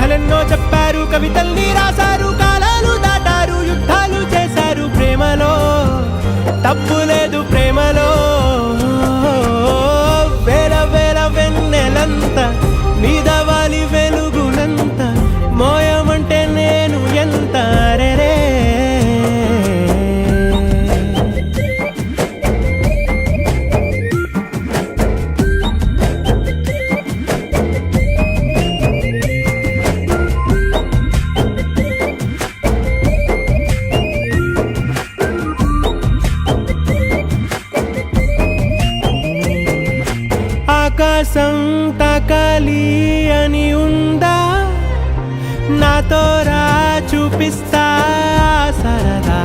కథలెన్నో చెప్పారు, కవితల్ని రాశారు, కాలాలు దాటారు, యుద్ధాలు చేశారు. ప్రేమలో తప్పు లేదు, ప్రేమలో వేల వేల వెన్నెలంత మీద వాలి వెలుగునంత మోయమంటే నేను ఎంత రే. ఆకాశం తాకాలి అని ఉందా, నాతో రా చూపిస్తా సరదా.